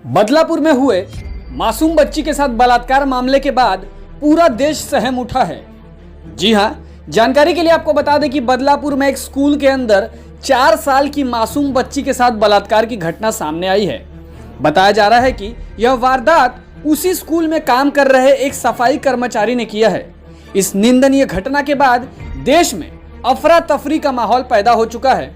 बदलापुर में हुए मासूम बच्ची के साथ बलात्कार मामले के बाद पूरा देश सहम उठा है। जी हां, जानकारी के लिए आपको बता दें कि बदलापुर में एक स्कूल के अंदर 4 साल की मासूम बच्ची के साथ बलात्कार की घटना सामने आई है। बताया जा रहा है कि यह वारदात उसी स्कूल में काम कर रहे एक सफाई कर्मचारी ने किया है। इस निंदनीय घटना के बाद देश में अफरा तफरी का माहौल पैदा हो चुका है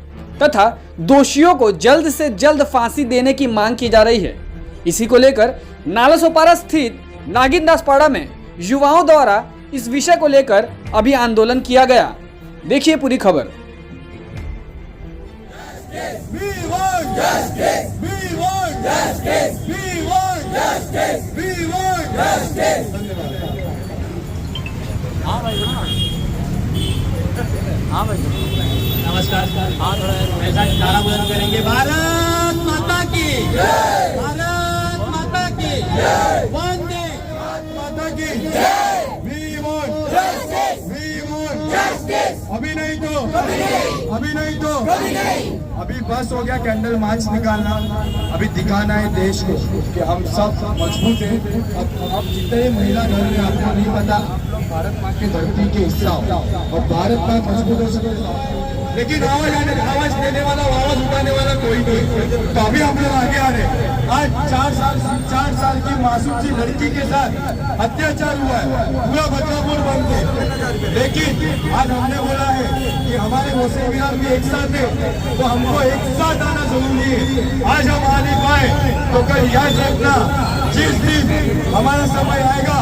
तथा दोषियों को जल्द से जल्द फांसी देने की मांग की जा रही है। इसी को लेकर नालासोपारा स्थित नागिनदासपाड़ा में युवाओं द्वारा इस विषय को लेकर अभी आंदोलन किया गया। देखिए पूरी खबर। नमस्कार। ऐसा नारा बुलंद करेंगे, भारत माता की, भारत माता की, वंदे माता की। अभी नहीं तो अभी बस हो गया कैंडल मार्च निकालना। अभी दिखाना है देश को कि हम सब मजबूत हैं। अब जितने महिला घर में आपको नहीं पता, भारत माँ के धरती के हिस्सा हो और भारत माँ मजबूत हो सके, लेकिन आवाज देने वाला, आवाज उठाने वाला कोई नहीं। तो अभी हम लोग आगे आ रहे। आज 4 साल की मासूम सी लड़की के साथ अत्याचार हुआ है, पूरा बदलापुर बंद है। लेकिन आज हमने बोला है कि हमारे मुस्लिम बिहार भी एक साथ है, तो हमको एक साथ आना जरूरी है। आज हम आ नहीं पाए तो कल याद रखना, जिस दिन हमारा समय आएगा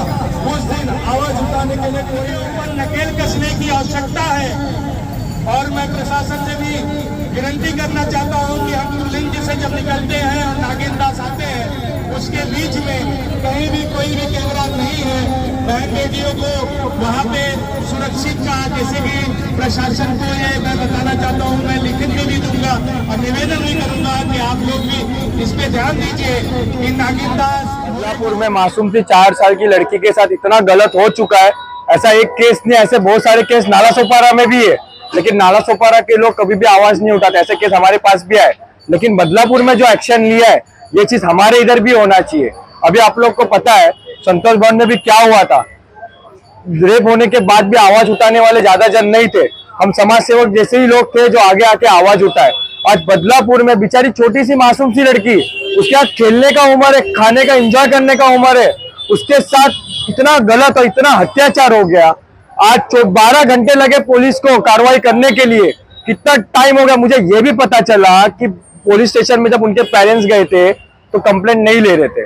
उस दिन आवाज उठाने के लिए कोई ऊपर नकेल कसने की आवश्यकता है। और मैं प्रशासन से भी विनती करना चाहता हूं कि हम तुलिंग से जब निकलते हैं और नागिनदास आते हैं, उसके बीच में कहीं भी कोई भी कैमरा नहीं है। बहन बेटियों को वहां पे सुरक्षित का किसी भी प्रशासन को ये मैं बताना चाहता हूं। मैं लिखित में भी दूंगा और निवेदन भी करूंगा कि आप लोग भी इस पे ध्यान दीजिए कि नागिनदास बदलापुर में मासूम सी 4 साल की लड़की के साथ इतना गलत हो चुका है। ऐसा एक केस नहीं, ऐसे बहुत सारे केस नालासोपारा में भी है, लेकिन नालासोपारा के लोग कभी भी आवाज नहीं उठाते। ऐसे केस हमारे पास भी आए, लेकिन बदलापुर में जो एक्शन लिया है ये चीज हमारे इधर भी होना चाहिए। अभी आप लोग को पता है संतोष भवन में भी क्या हुआ था। रेप होने के बाद भी आवाज उठाने वाले ज्यादा जन नहीं थे। हम समाज सेवक जैसे ही लोग थे जो आगे आके आवाज उठाए। आज बदलापुर में बेचारी छोटी सी मासूम सी लड़की, उसके साथ खेलने का उम्र है, खाने का एंजॉय करने का उम्र है, उसके साथ इतना गलत और इतना अत्याचार हो गया। आज 12 घंटे लगे पुलिस को कार्रवाई करने के लिए। कितना टाइम हो गया मुझे ये भी पता चला कि पुलिस स्टेशन में जब उनके पेरेंट्स गए थे तो कंप्लेंट नहीं ले रहे थे।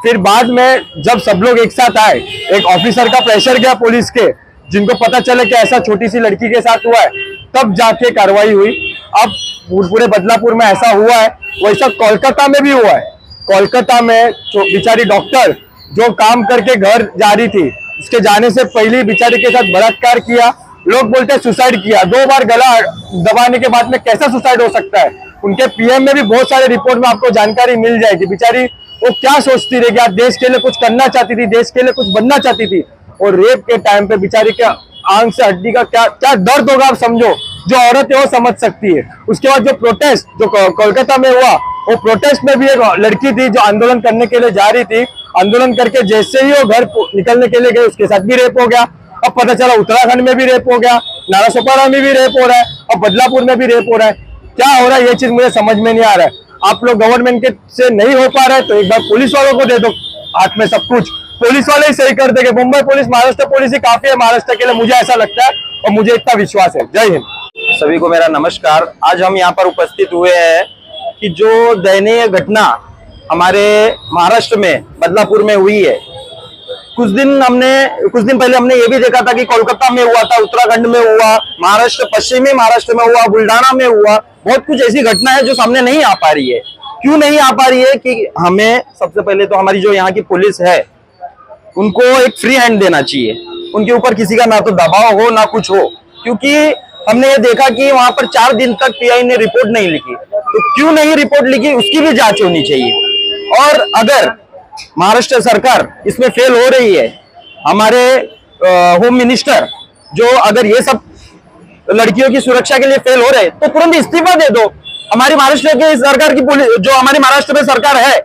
फिर बाद में जब सब लोग एक साथ आए, एक ऑफिसर का प्रेशर गया पुलिस के, जिनको पता चला कि ऐसा छोटी सी लड़की के साथ हुआ है, तब जाके कार्रवाई हुई। अब पूरे बदलापुर में ऐसा हुआ है, वैसा कोलकाता में भी हुआ है। कोलकाता में बेचारी डॉक्टर जो काम करके घर जा रही थी, उसके जाने से पहले बेचारी के साथ बलात्कार किया। लोग बोलते हैं सुसाइड किया। 2 बार गला दबाने के बाद में कैसा सुसाइड हो सकता है। उनके पीएम में भी बहुत सारे रिपोर्ट में आपको जानकारी मिल जाएगी। बेचारी वो क्या सोचती रही, क्या देश के लिए कुछ करना चाहती थी, देश के लिए कुछ बनना चाहती थी। और रेप के टाइम पे बेचारी के आंख से हड्डी का क्या दर्द होगा, आप समझो। जो औरत है वो समझ सकती है। उसके बाद जो प्रोटेस्ट जो कोलकाता में हुआ, वो प्रोटेस्ट में भी एक लड़की थी जो आंदोलन करने के लिए जा रही थी। आंदोलन करके जैसे ही वो घर निकलने के लिए गए, उसके साथ भी रेप हो गया। अब पता चला उत्तराखंड में भी रेप हो गया, नालासोपारा में भी रेप हो रहा है, और बदलापुर में भी रेप हो रहा है। क्या हो रहा है ये चीज मुझे समझ में नहीं आ रहा है। आप लोग गवर्नमेंट के से नहीं हो पा रहा है तो एक बार पुलिस वालों को दे दो हाथ में सब कुछ, पुलिस वाले ही सही कर देंगे। मुंबई पुलिस, महाराष्ट्र पुलिस ही काफी है महाराष्ट्र के लिए, मुझे ऐसा लगता है और मुझे इतना विश्वास है। जय हिंद। सभी को मेरा नमस्कार। आज हम यहाँ पर उपस्थित हुए हैं कि जो दयनीय घटना हमारे महाराष्ट्र में बदलापुर में हुई है। कुछ दिन पहले हमने ये भी देखा था कि कोलकाता में हुआ था, उत्तराखंड में हुआ, पश्चिमी महाराष्ट्र में हुआ, बुल्डाना में हुआ। बहुत कुछ ऐसी घटना है जो सामने नहीं आ पा रही है। क्यों नहीं आ पा रही है कि हमें सबसे पहले तो हमारी जो यहाँ की पुलिस है उनको एक फ्री हैंड देना चाहिए। उनके ऊपर किसी का ना तो दबाव हो ना कुछ हो, क्योंकि हमने ये देखा कि वहां पर 4 दिन तक पीआई ने रिपोर्ट नहीं लिखी। तो क्यों नहीं रिपोर्ट लिखी, उसकी भी जांच होनी चाहिए। और अगर महाराष्ट्र सरकार इसमें फेल हो रही है, हमारे होम मिनिस्टर जो अगर ये सब लड़कियों की सुरक्षा के लिए फेल हो रहे तो तुरंत इस्तीफा दे दो। हमारी महाराष्ट्र की सरकार की पुलिस, जो हमारी महाराष्ट्र में सरकार है,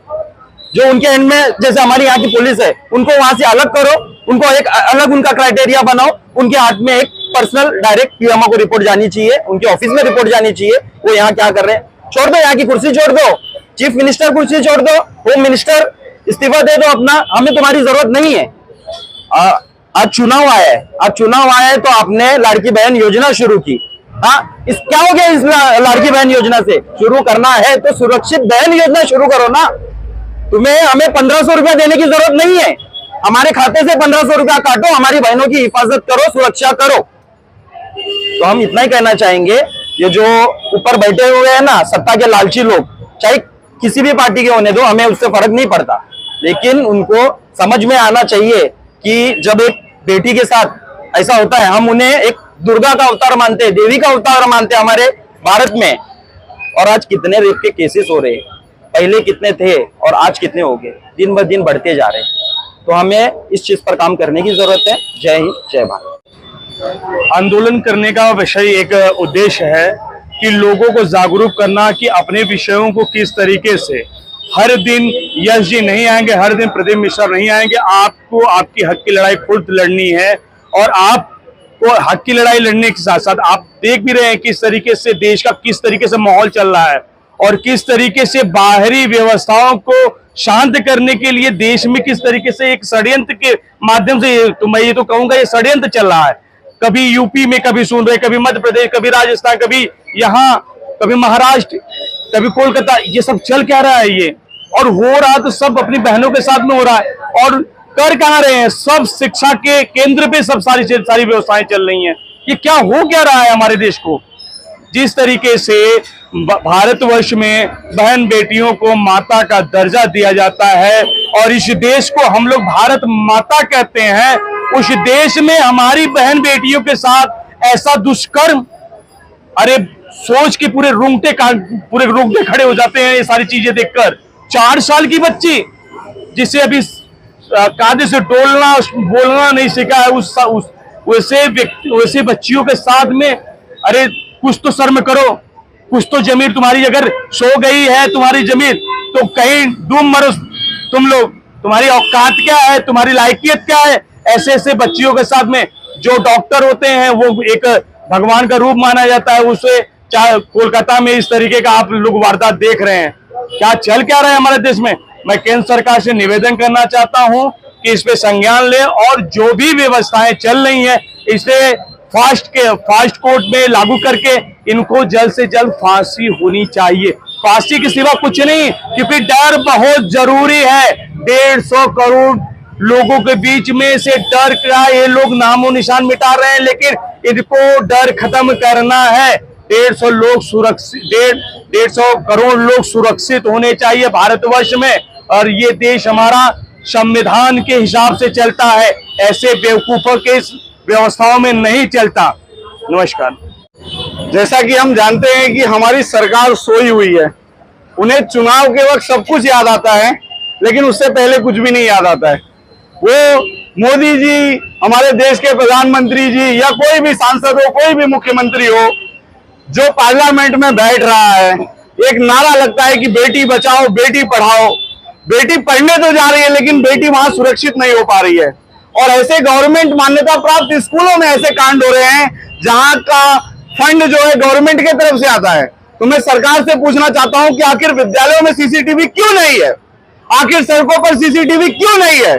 जो उनके एंड में, जैसे हमारी यहाँ की पुलिस है, उनको वहां से अलग करो, उनको एक अलग उनका क्राइटेरिया बनाओ, उनके हाथ में एक पर्सनल डायरेक्ट पीएमओ को रिपोर्ट जानी चाहिए, उनके ऑफिस में रिपोर्ट जानी चाहिए, वो यहाँ क्या कर रहे हैं। छोड़ दो यहाँ की कुर्सी, छोड़ दो चीफ मिनिस्टर कुर्सी, छोड़ दो होम मिनिस्टर, इस्तीफा दे दो अपना, हमें तुम्हारी जरूरत नहीं है। आज चुनाव आया है तो आपने लाड़की बहन योजना शुरू की। हाँ, इस क्या हो गया इस लाड़की बहन योजना से? शुरू करना है तो सुरक्षित बहन योजना शुरू करो ना। हमें 1500 रुपया देने की जरूरत नहीं है, हमारे खाते से 1500 रुपया काटो, हमारी बहनों की हिफाजत करो, सुरक्षा करो। तो हम इतना ही कहना चाहेंगे, ये जो ऊपर बैठे हुए हैं ना सत्ता के लालची लोग, चाहे किसी भी पार्टी के होने दो, हमें उससे फर्क नहीं पड़ता, लेकिन उनको समझ में आना चाहिए कि जब एक बेटी के साथ ऐसा होता है, हम उन्हें एक दुर्गा का अवतार मानते हैं, देवी का अवतार मानते हैं हमारे भारत में। और आज कितने रेप के केसेस हो रहे हैं, पहले कितने थे और आज कितने हो गए, दिन ब दिन बढ़ते जा रहे हैं। तो हमें इस चीज पर काम करने की जरूरत है। जय हिंद, जय भारत। आंदोलन करने का विषय एक उद्देश्य है कि लोगों को जागरूक करना कि अपने विषयों को किस तरीके से, हर दिन यश जी नहीं आएंगे, हर दिन प्रदीप मिश्रा नहीं आएंगे, आपको आपकी हक की लड़ाई खुद लड़नी है। और आपको हक की लड़ाई लड़ने के साथ साथ आप देख भी रहे हैं किस तरीके से देश का किस तरीके से माहौल चल रहा है और किस तरीके से बाहरी व्यवस्थाओं को शांत करने के लिए देश में किस तरीके से एक षड्यंत्र के माध्यम से, तो मैं ये तो कहूंगा ये षड्यंत्र चल रहा है। कभी यूपी में कभी सुन रहे, कभी मध्य प्रदेश, कभी राजस्थान, कभी यहाँ, कभी महाराष्ट्र, कभी कोलकाता, ये सब चल क्या रहा है ये, और हो रहा तो सब अपनी बहनों के साथ में हो रहा है। और कर कहाँ रहे हैं, सब शिक्षा के केंद्र पे सब सारी व्यवस्थाएं चल रही हैं। ये क्या हो क्या रहा है हमारे देश को? जिस तरीके से भारतवर्ष में बहन बेटियों को माता का दर्जा दिया जाता है और इस देश को हम लोग भारत माता कहते हैं, उस देश में हमारी बहन बेटियों के साथ ऐसा दुष्कर्म, अरे सोच के पूरे रोंगटे खड़े हो जाते हैं ये सारी चीजें देखकर। 4 साल की बच्ची जिसे अभी कायदे से डोलना बोलना नहीं सीखा है, वैसे बच्चियों के साथ में, अरे कुछ तो शर्म करो, कुछ तो जमीर तुम्हारी अगर सो गई है तुम्हारी जमीर तो कहीं डूब मरो तुम लोग, तुम्हारी औकात क्या है, तुम्हारी लायकियत क्या है? ऐसे ऐसे बच्चियों के साथ में जो डॉक्टर होते हैं वो एक भगवान का रूप माना जाता है, उसे चाहे कोलकाता में इस तरीके का आप लोग वारदात देख रहे हैं। क्या चल क्या रहा है हमारे देश में? मैं केंद्र सरकार से निवेदन करना चाहता हूं कि इस पे संज्ञान ले और जो भी व्यवस्थाएं चल रही हैं इसे फास्ट कोर्ट में लागू करके इनको जल्द से जल्द फांसी होनी चाहिए। फांसी के सिवा कुछ नहीं, क्योंकि डर बहुत जरूरी है। 150 करोड़ लोगों के बीच में से डर का ये लोग नामो निशान मिटा रहे हैं, लेकिन इनको डर खत्म करना है। 150 करोड़ लोग सुरक्षित होने चाहिए भारतवर्ष में, और ये देश हमारा संविधान के हिसाब से चलता है, ऐसे बेवकूफों के व्यवस्थाओं में नहीं चलता। नमस्कार। जैसा कि हम जानते हैं कि हमारी सरकार सोई हुई है, उन्हें चुनाव के वक्त सब कुछ याद आता है, लेकिन उससे पहले कुछ भी नहीं याद आता है। वो मोदी जी, हमारे देश के प्रधानमंत्री जी या कोई भी सांसद हो, कोई भी मुख्यमंत्री हो, जो पार्लियामेंट में बैठ रहा है, एक नारा लगता है कि बेटी बचाओ बेटी पढ़ाओ। बेटी पढ़ने तो जा रही है लेकिन बेटी वहां सुरक्षित नहीं हो पा रही है। और ऐसे गवर्नमेंट मान्यता प्राप्त स्कूलों में ऐसे कांड हो रहे हैं जहां का फंड जो है गवर्नमेंट की तरफ से आता है। तो मैं सरकार से पूछना चाहता हूं कि आखिर विद्यालयों में सीसीटीवी क्यों नहीं है, आखिर सड़कों पर सीसीटीवी क्यों नहीं है,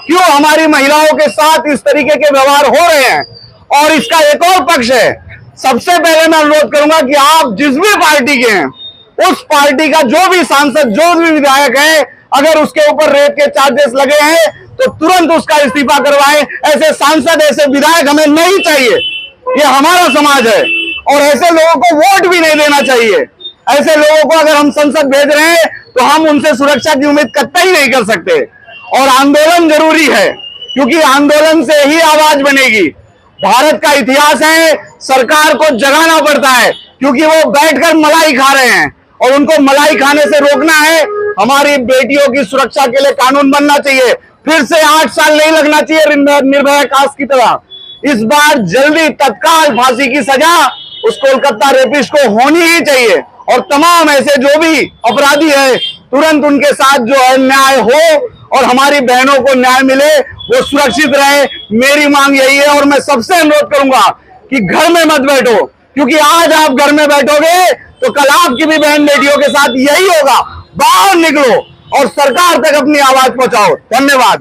क्यों हमारी महिलाओं के साथ इस तरीके के व्यवहार हो रहे हैं। और इसका एक और पक्ष है। सबसे पहले मैं अनुरोध करूंगा कि आप जिस भी पार्टी के हैं, उस पार्टी का जो भी सांसद, जो भी विधायक है, अगर उसके ऊपर रेप के चार्जेस लगे हैं तो तुरंत उसका इस्तीफा करवाएं। ऐसे सांसद, ऐसे विधायक हमें नहीं चाहिए। ये हमारा समाज है और ऐसे लोगों को वोट भी नहीं देना चाहिए। ऐसे लोगों को अगर हम संसद भेज रहे हैं तो हम उनसे सुरक्षा की उम्मीद कतई नहीं कर सकते। और आंदोलन जरूरी है, क्योंकि आंदोलन से ही आवाज बनेगी। भारत का इतिहास है, सरकार को जगाना पड़ता है, क्योंकि वो बैठकर मलाई खा रहे हैं और उनको मलाई खाने से रोकना है। हमारी बेटियों की सुरक्षा के लिए कानून बनना चाहिए। फिर से 8 साल नहीं लगना चाहिए निर्भया कास की तरह। इस बार जल्दी तत्काल फांसी की सजा उस कोलकाता रेपिस्ट को होनी ही चाहिए। और तमाम ऐसे जो भी अपराधी है तुरंत उनके साथ जो है न्याय हो और हमारी बहनों को न्याय मिले, वो सुरक्षित रहे। मेरी मांग यही है और मैं सबसे अनुरोध करूंगा कि घर में मत बैठो, क्योंकि आज आप घर में बैठोगे तो कल आपकी भी बहन बेटियों के साथ यही होगा। बाहर निकलो और सरकार तक अपनी आवाज पहुंचाओ। धन्यवाद।